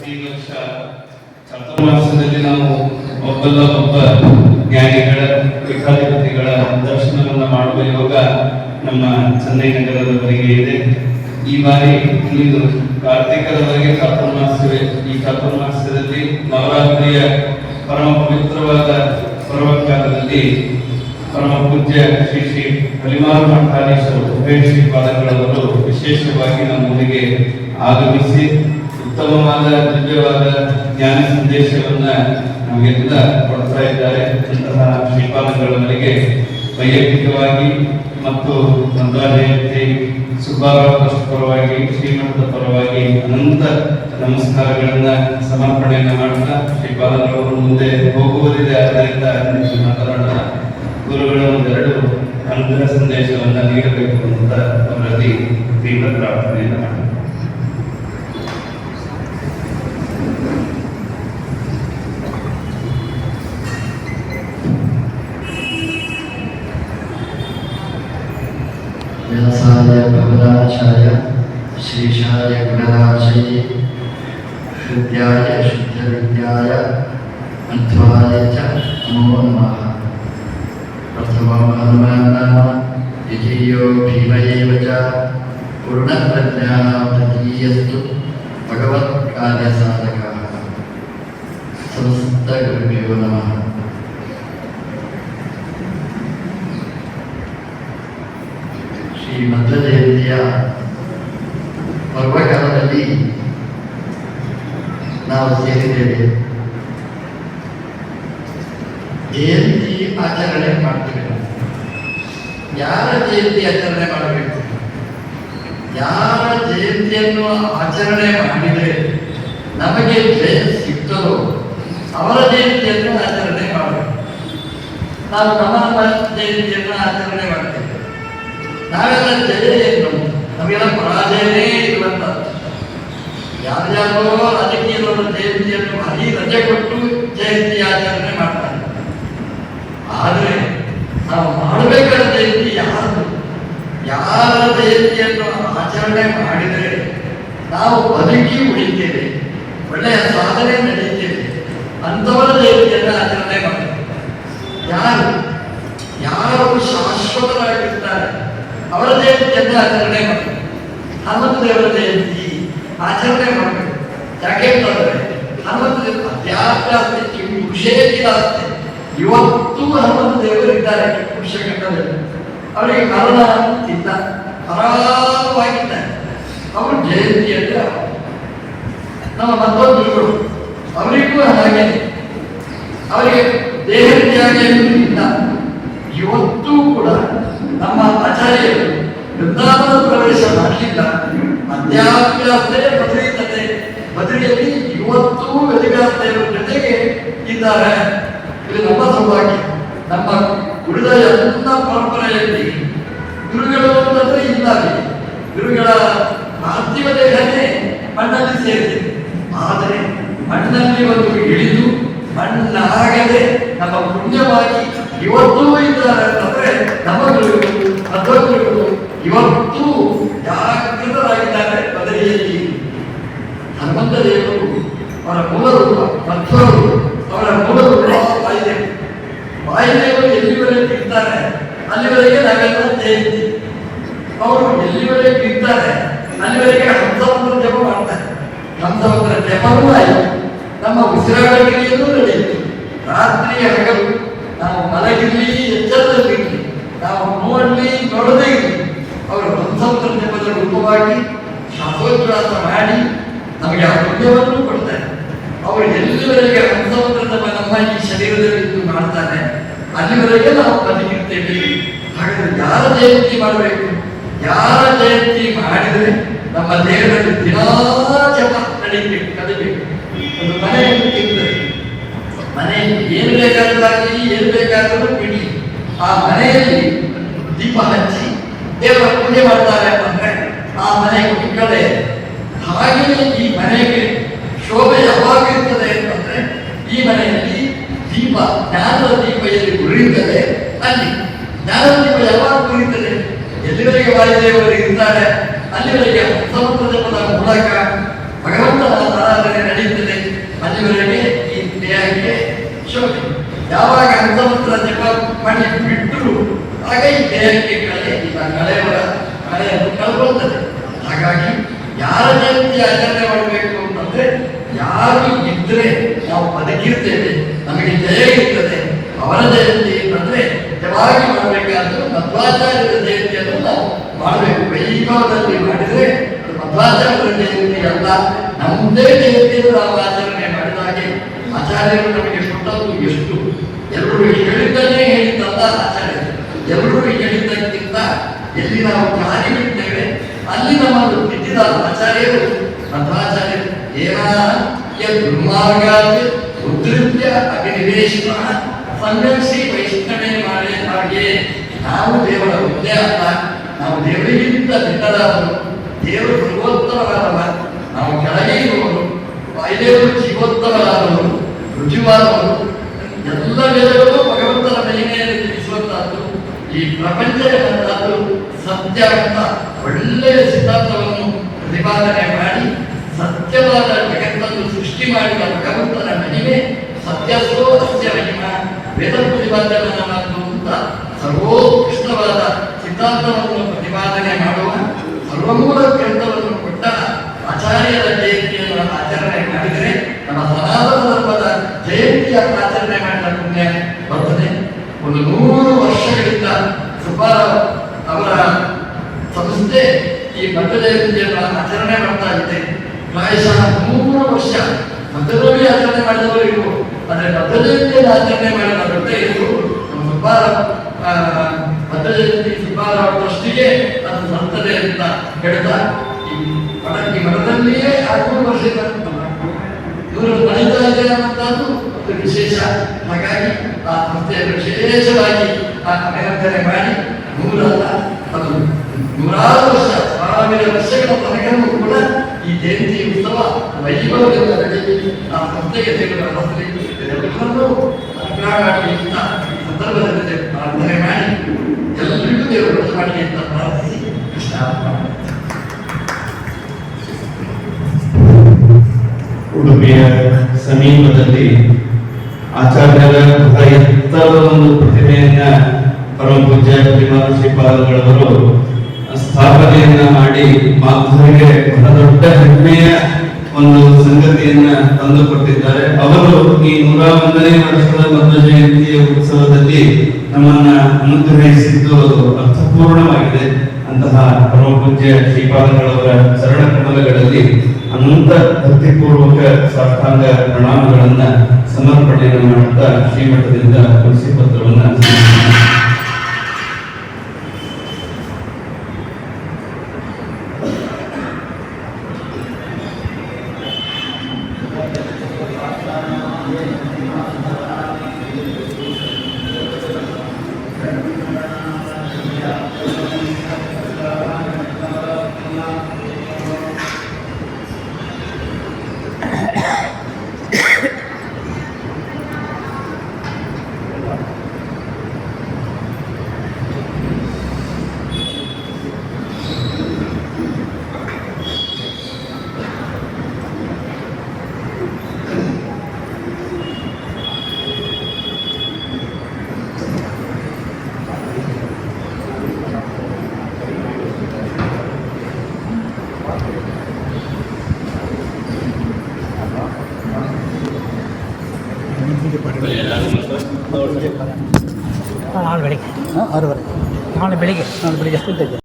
ಈ ವರ್ಷ ಚಾತುರ್ಮಾಸದಲ್ಲಿ ನಾವು ಒಬ್ಬ ಜ್ಞಾನಿಗಳ ಪೀಠಾಧಿಪತಿಗಳ ದರ್ಶನವನ್ನು ಮಾಡುವ ಯೋಗ ನಮ್ಮ ಚೆನ್ನೈ ನಗರದವರೆಗೆ ಇದೆ. ಈ ಬಾರಿ ಇಂದು ಕಾರ್ತಿಕದವರೆಗೆ ಚಾತುರ್ಮಾಸವೇ. ಈ ಚಾತುರ್ಮಾಸದಲ್ಲಿ ನವರಾತ್ರಿಯ ಪರಮ ಪವಿತ್ರವಾದ ಪರ್ವಕಾಲದಲ್ಲಿ ಪರಮ ಪೂಜ್ಯ ಶ್ರೀ ಶ್ರೀ ಹಲಿಮಾರು ಮಠಾಧೀಶರು ಉಭಯ ಶ್ರೀಪಾದಗಳವರು ವಿಶೇಷವಾಗಿ ನಮ್ಮೂರಿಗೆ ಆಗಮಿಸಿ ಉತ್ತಮವಾದ ದಿವ್ಯವಾದ ಜ್ಞಾನ ಸಂದೇಶವನ್ನ ನಮಗೆಲ್ಲ ಕೊಡ್ತಾ ಇದ್ದಾರೆ. ಅಂತಹ ಶ್ರೀಪಾದಗಳವರಿಗೆ ವೈಯಕ್ತಿಕವಾಗಿ ಮತ್ತು ಜಯಂತಿ ಸುಬ್ಬಾರಾವ್ ಟ್ರಸ್ಟ್ ಪರವಾಗಿ ಶ್ರೀಮಠದ ಪರವಾಗಿ ಅನಂತ ನಮಸ್ಕಾರಗಳನ್ನ ಸಮರ್ಪಣೆಯನ್ನ ಮಾಡ್ತಾ ಶ್ರೀಪಾದಗಳವರು ಮುಂದೆ ಹೋಗುವುದಿದೆ. ಆದ್ದರಿಂದ ಮಾತನಾಡೋಣ. ಗುರುಗಳ ಒಂದೆರಡು ಅನುಗ್ರಹ ಸಂದೇಶವನ್ನ ನೀಡಬೇಕು ಅಂತ ಅವರಲ್ಲಿ ತೀವ್ರ ಪ್ರಾರ್ಥನೆಯನ್ನು ಮಾಡಿ. ವ್ಯಾಸಾಯ ಭವನಾಶಾಯ ಶ್ರೀಶಾಯ ಗುಣರಾಶಯೇ ಶುದ್ಧಾಯ ಶುದ್ಧವಿದ್ಯಾಯ ಮಧ್ವಾಯ ಚ ನಮೋ ನಮಃ. ಪ್ರಥಮಂ ಹನುಮಾನ್ನಾಮ ದ್ವಿತೀಯೋ ಭೀಮಯೇವ ಚ ಪೂರ್ಣಪ್ರಜ್ಞಾನಾಂ ತದೀಯಸ್ತು ಭಗವತ್ಕಾರ್ಯಸಾಧಕಃ. ಸಮಸ್ತ ಗುರುಭ್ಯೋ ನಮಃ. ಶ್ರೀ ಮಧ್ವ ಜಯಂತಿಯ ಪರ್ವಕಾಲದಲ್ಲಿ ನಾವು ಸೇರಿದ್ದೇವೆ. ಜಯಂತಿ ಆಚರಣೆ ಮಾಡ್ತೇವೆ. ಯಾರ ಜಯಂತಿ ಆಚರಣೆ ಮಾಡಬೇಕು? ಯಾರ ಜಯಂತಿಯನ್ನು ಆಚರಣೆ ಮಾಡಿದರೆ ನಮಗೆ ಜಯ ಸಿಗ್ತದೋ ಅವರ ಜಯಂತಿಯನ್ನು ಆಚರಣೆ ಮಾಡಬೇಕು. ನಾವು ನಮ್ಮ ಜಯಂತಿಯನ್ನು ಆಚರಣೆ ಮಾಡ್ತೇವೆ. ನಾವೆಲ್ಲ ಜಯ ಏನು, ನಮಗೆಲ್ಲ ಪರಾಜಯನೇ ಇರುವಂತ. ಯಾರ್ಯಾರೋ ರಾಜಕೀಯದವರ ಜಯಂತಿಯನ್ನು ಭಾರಿ ರಜೆ ಕೊಟ್ಟು ಜಯಂತಿ ಆಚರಣೆ ಮಾಡ್ತಾರೆ. ಆದರೆ ನಾವು ಮಾಡಬೇಕಾದ ಜಯಂತಿ ಯಾರದು? ಯಾರ ಜಯಂತಿಯನ್ನು ಆಚರಣೆ ಮಾಡಿದರೆ ನಾವು ಬದುಕಿ ಉಳಿತೇವೆ, ಒಳ್ಳೆಯ ಸಾಧನೆ ನಡೆಯುತ್ತೇವೆ, ಅಂಥವರ ಜಯಂತಿಯನ್ನು ಆಚರಣೆ ಮಾಡಬೇಕು. ಯಾರು ಶಾಶ್ವತರಾಗಿರ್ತಾರೆ ಅವರ ಜಯಂತಿಯನ್ನು ಆಚರಣೆ ಮಾಡಬೇಕು. ಹನುಮಂತ ದೇವರ ಜಯಂತಿ ಆಚರಣೆ ಮಾಡಬೇಕು. ಯಾಕೆ ಅಂತಂದ್ರೆ ಹನುಮಂತ ದೇವರು ಅಧ್ಯಾತ್ಮ ಕುರುಷೇತಿರಾಸ್ತೆ. ಇವತ್ತು ಹನುಮಂತ ದೇವರು ಇದ್ದಾರೆ ಕುರುಷಕಂಠದಲ್ಲಿ. ಅವರಿಗೆ ಮರಣ ಇಲ್ಲ, ಆರಾಮವಾಗಿದ್ದಾರೆ. ಅವರು ಜಯಂತಿಯಲ್ಲಿ ನಮ್ಮ ಮತ್ತೊಂದು ಗುರುಗಳು ಅವರಿಗೂ ಹಾಗೆ ಅವರಿಗೆ ದೇಹ ತ್ಯಾಗ ಇಲ್ಲ. ಇವತ್ತೂ ಕೂಡ ನಮ್ಮ ಆಚಾರ್ಯರು ವೃಂದಾವನ ಪ್ರವೇಶ ಮಾಡಲಿಲ್ಲ. ಅಧ್ಯಾತ್ಮತೆ ಬದಲಿತದೆ. ಬದಲಿಯಲ್ಲಿ ಇವತ್ತೂ ವೇದವ್ಯಾಸದೇವರ ಜೊತೆಗೆ ಇದ್ದಾರೆ. ಇದು ನಮ್ಮ ಸೌಭಾಗ್ಯ. ನಮ್ಮ ಉಳಿದ ಎಲ್ಲ ಪರಂಪರೆಯಲ್ಲಿ ಗುರುಗಳು ಅಂತಂದ್ರೆ ಇದ್ದಾರೆ. ಗುರುಗಳ ಪಾರ್ಥಿವ ದೇಹನೇ ಮಣ್ಣಲ್ಲಿ ಸೇರಿದೆ. ಆದರೆ ಮಣ್ಣಲ್ಲಿ ಒಂದು ಇಳಿದು ಮಣ್ಣಾಗದೆ ನಮ್ಮ ಪುಣ್ಯವಾಗಿ ಇವತ್ತೂ ಇದ್ದಾರೆ ಅಂತಂದ್ರೆ ನಮ್ಮ ಗುರುಗಳು ಮಧ್ವಗುರುಗಳು ಇವತ್ತೂ ಜಾಗೃತರಾಗಿದ್ದಾರೆ. ಬದಲಿಯಲ್ಲಿ ಹನುಮಂತ ದೇವರು ಅವರ ಮೂಲ ರೂಪ, ಮಧ್ವರು ಅವರ ಮೂಲ ರೂಪ ವಾಯುದೇವರು. ವಾಯುದೇವರು ಎಲ್ಲಿವರೆಗೆ ಇರ್ತಾರೆ ಅಲ್ಲಿವರೆಗೆ ನಾವೆಲ್ಲ ಜಯಂತಿ. ಅವರು ಎಲ್ಲಿವರೆಗೆ ಇರ್ತಾರೆ ಅಲ್ಲಿವರೆಗೆ ಹಂಸವಂತರ ಜಪ ಮಾಡ್ತಾರೆ. ಹಂಸವಂತರ ಜಪವೂ ಆಯಿತು, ನಮ್ಮ ಉಸಿರಾಡುವಿಕೆಯೂ ನಡೆಯಿತು. ರಾತ್ರಿ ಹಗಲು ನಾವು ಮಲಗಿರ್ಲಿ, ಎಚ್ಚರದಲ್ಲಿರಲಿ, ನಾವು ನೋಡದೇ ಇರಲಿ, ಅವರು ಹಂಸವಂತರ ಜಪದ ರೂಪವಾಗಿ ಶಾಸೋಚ್ಛ್ವಾಸ ಮಾಡಿ ನಮಗೆ ಆ ಪುಣ್ಯವನ್ನು ಕೊಡ್ತಾರೆ. ಅವರು ಎಲ್ಲಿವರೆಗೆ ಹಂಸವಂತರ ಜಪ ನಮ್ಮ ಈ ಶರೀರದಲ್ಲಿ ಮಾಡ್ತಾರೆ ಅಲ್ಲಿವರೆಗೆ ನಾವು ಬದುಕಿರ್ತೇವೆ. ಹಾಗಾದ್ರೆ ಯಾರ ಜಯಂತಿ ಮಾಡಬೇಕು? ಯಾರ ಜಯಂತಿ ಮಾಡಿದರೆ ನಮ್ಮ ದೇಹದಲ್ಲಿ ದಿನಾ ಜಪ ನಡೀಬೇಕು, ಕಲಿಬೇಕು. ಒಂದು ಮನೆಯಲ್ಲಿ ಇರ್ತದೆ. ಮನೆಯಲ್ಲಿ ಏನು ಬೇಕಾದಾಗಲಿ ಏನು ಬೇಕಾದರೂ ಬಿಡಿ, ಆ ಮನೆಯಲ್ಲಿ ದೀಪ ಹಚ್ಚಿ ದೇವರ ಪೂಜೆ ಮಾಡ್ತಾರೆ ಅಂತಂದ್ರೆ ಆ ಮನೆ ಕಡೆ. ಹಾಗೆಯೇ ಈ ಮನೆಗೆ ಶೋಭೆ ಯಾವಾಗ ಇರ್ತದೆ ಅಂತಂದ್ರೆ ಈ ಮನೆಯಲ್ಲಿ ದೀಪ, ಜ್ಞಾನದ ದೀಪ ಎಲ್ಲಿ ಉರಿಯುತ್ತದೆ ಅಲ್ಲಿ. ಜ್ಞಾನದ ದೀಪ ಯಾವಾಗ ಉರಿಯುತ್ತದೆ? ಎಲ್ಲಿವರೆಗೆ ವಾಯುದೇವರು ಇರ್ತಾರೆ ಅಲ್ಲಿವರೆಗೆ ಸಮುದ್ರ ಜಪದ ಮೂಲಕ ಭಗವಂತನ ಆರಾಧನೆ ನಡೀತದೆ ಅಲ್ಲಿವರೆಗೆ ಈ ದೇಹಕ್ಕೆ ಶೋಭೆ. ಯಾವಾಗ ಅಂತಮಂತ್ರ ಜಪ ಮಾಡಿ ಬಿಟ್ಟರು ಆಗ ಈ ದೇಹಕ್ಕೆ ಕಳೆಯನ್ನು ಕಳ್ಕೊಳ್ತದೆ. ಹಾಗಾಗಿ ಯಾರ ಜಯಂತಿ ಆಚರಣೆ ಮಾಡಬೇಕು ಅಂತಂದ್ರೆ ಯಾರು ಇದ್ರೆ ನಾವು ಬದುಕಿರ್ತೇವೆ, ನಮಗೆ ಜಯ ಇರ್ತದೆ. ಅವರ ಜಯಂತಿ ಅಂತಂದ್ರೆ ನಿಜವಾಗಿ ಮಾಡಬೇಕಾದ್ರೆ ಮಧ್ವಾಚಾರ್ಯರ ಜಯಂತಿಯನ್ನು ನಾವು ಮಾಡಬೇಕು. ವೈಭವದಲ್ಲಿ ಮಾಡಿದ್ರೆ ಮಧ್ವಾಚಾರ್ಯರ ಜಯಂತಿ ಅಲ್ಲ, ನಮ್ಮದೇ ಜಯಂತಿಯನ್ನು ನಾವು ಆಚರಣೆ ಮಾಡಿದಾಗೆ ಆಚಾರ್ಯರು ನಮಗೆ ಕೊಟ್ಟದ್ದು ಎಷ್ಟು. ಎಲ್ಲರೂ ಹೇಳಿದ್ದನ್ನೇ ಹೇಳಿದ್ದಲ್ಲ ಆಚಾರ್ಯರು, ಎಲ್ಲರೂ ಹೇಳಿದ್ದಕ್ಕಿಂತ ಎಲ್ಲಿ ನಾವು ಜಾರಿ ಬಿಡ್ತೇವೆ ಅಲ್ಲಿ ನಮ್ಮನ್ನು ತಿದ್ದಿದ ಆಚಾರ್ಯರು ಮಧ್ವಾಚಾರ್ಯರು. ದುರ್ಮಾರ್ಗಾತ್ ಉದ್ಧತ್ಯ ಅಭಿನಿವೇಶನ ಸಂಗಮಿಸಿ ವೈಷ್ಣವೇ ಮಾಡೇ ಹಾಗೆ. ನಾವು ದೇವರ ಹುದ್ದೆ ಅಲ್ಲ, ನಾವು ದೇವರಿಗಿಂತ ಭಿನ್ನರಾದರು. ದೇವರು ಸರ್ವೋತ್ತಮರಾದವ, ನಾವು ಕೆಳಗೆ ಇರುವವರು. ವಾಯುದೇವರು ಜೀವೋತ್ತಮರಾದವರು, ರುಚಿವಾದವರು. ಎಲ್ಲ ವೇದಗಳು ಭಗವಂತನ ಮಹಿಮೆಯನ್ನು ತಿಳಿಸುವಂತಹದ್ದು. ಈ ಪ್ರಪಂಚ ಎಂಬಂತಹದ್ದು ಸತ್ಯ ಅಂತ ಒಳ್ಳೆಯ ಸಿದ್ಧಾಂತವನ್ನು ಪ್ರತಿಪಾದನೆ ಮಾಡಿ ಸತ್ಯವಾದ ಜಗತ್ತನ್ನು ಸೃಷ್ಟಿ ಮಾಡಿದ ಭಗವಂತನ ಮಹಿಮೆ ಸತ್ಯಸ್ಥೋ ಅಸ್ಯ ಮಹಿಮಾ ವೇದ ಪ್ರತಿಪಾದನೆ ಮಾತು ಅಂತ ಸರ್ವೋತ್ಕೃಷ್ಟವಾದ ಸಿದ್ಧಾಂತವನ್ನು ಪ್ರತಿಪಾದನೆ ಮಾಡುವ ಸರ್ವಮೂಲ ಗ್ರಂಥವನ್ನು ಕೊಟ್ಟ ಆಚಾರ್ಯರ ಜಯಂತಿಯನ್ನು ಆಚರಣೆ ಮಾಡಿದರೆ ನಮ್ಮ ಸನಾತನ ಧರ್ಮದ ಜಯಂತಿಯ ಆಚರಣೆ ಮಾಡಿದ ಪುಣ್ಯ ಬರ್ತದೆ. ಒಂದು 100 ವರ್ಷಗಳಿಂದ ಸುಬ್ಬಾರಾವ್ ಅವರ ಸಂಸ್ಥೆ ಈ ಮಧ್ಯ ಜಯಂತಿಯನ್ನು ಆಚರಣೆ ಮಾಡ್ತಾ ಇದೆ. ಪ್ರಾಯಶಃ 100 ವರ್ಷ ಮಧ್ಯದಲ್ಲಿ ಆಚರಣೆ ಮಾಡಿದವರು ಇವರು, ಆದರೆ ಮಧ್ಯ ಜಯಂತಿಯನ್ನು ಆಚರಣೆ ಮಾಡಿದ ದೊಡ್ಡ ಇವರು ನಮ್ಮ ಸುಬ್ಬಾರಾವ್. ಮಧ್ಯ ಜಯಂತಿ ಸುಬ್ಬಾರಾವ್ ಟ್ರಸ್ಟಿಗೆ ಅದು ಬರ್ತದೆ ಅಂತ ಹೇಳ್ತಾ ಈ ಮಠದಲ್ಲಿಯೇ 600 ವರ್ಷ ಇವರು ನಡೀತಾ ಇದೆ ಅನ್ನುವಂಥದ್ದು ಒಂದು ವಿಶೇಷ. ಹಾಗಾಗಿ ಆ ಸಂಸ್ಥೆಯನ್ನು ವಿಶೇಷವಾಗಿ ಅಭಿನಂದನೆ ಮಾಡಿ 100 ಅಲ್ಲ, ಅದು 100 ವರ್ಷ 1000 ವರ್ಷಗಳ ತನಕನೂ ಕೂಡ ಈ ಜಯಂತಿ ಉತ್ಸವ ವೈಭವದಿಂದ ನಡೆಯಲಿ. ಆ ಸಂಸ್ಥೆಗೆ ದೇವರ ಎಲ್ಲರೂ ಅನುಗ್ರಹ ಮಾಡಲಿ ಅಂತ ಈ ಸಂದರ್ಭದಲ್ಲಿ ಪ್ರಾರ್ಥನೆ ಮಾಡಿ ಎಲ್ಲರಿಗೂ ದೇವರು ರಕ್ಷ ಮಾಡಲಿ ಅಂತ ಪ್ರಾರ್ಥಿಸಿ ಕೃಷ್ಣ. ಉಡುಪಿಯ ಸಮೀಪದಲ್ಲಿ ಆಚಾರ್ಯರ ಬಹಳ ಎತ್ತರದ ಒಂದು ಪ್ರತಿಮೆಯನ್ನ ಪರಮ ಪೂಜ್ಯ ಶ್ರೀಮಾನ್ ಶ್ರೀಪಾದಗಳವರು ಸ್ಥಾಪನೆಯನ್ನ ಮಾಡಿ ಮಾಧವರಿಗೆ ಬಹಳ ದೊಡ್ಡ ಹೆಮ್ಮೆಯ ಒಂದು ಸಂಗತಿಯನ್ನ ತಂದುಕೊಟ್ಟಿದ್ದಾರೆ. ಅವರು ಈ 101ನೇ ವರ್ಷದ ಮಧ್ವ ಜಯಂತಿಯ ಉತ್ಸವದಲ್ಲಿ ನಮ್ಮನ್ನ ಅನುಗ್ರಹಿಸಿದ್ದು ಅದು ಅರ್ಥಪೂರ್ಣವಾಗಿದೆ. ಅಂತಹ ಪರಮ ಪೂಜ್ಯ ಶ್ರೀಪಾದಗಳವರ ಚರಣ ಕಮಲಗಳಲ್ಲಿ ಅನಂತ ಭಕ್ತಿಪೂರ್ವಕ ಸಾಷ್ಟಾಂಗ ಪ್ರಣಾಮಗಳನ್ನ ಸಮರ್ಪಣೆಯನ್ನು ಮಾಡುತ್ತಾ ಶ್ರೀಮಠದಿಂದ ತುಳಸಿ ಪತ್ರವನ್ನ ನಾಳೆ ಬೆಳಿಗ್ಗೆ 6:30 ನಾಳೆ ಬೆಳಿಗ್ಗೆ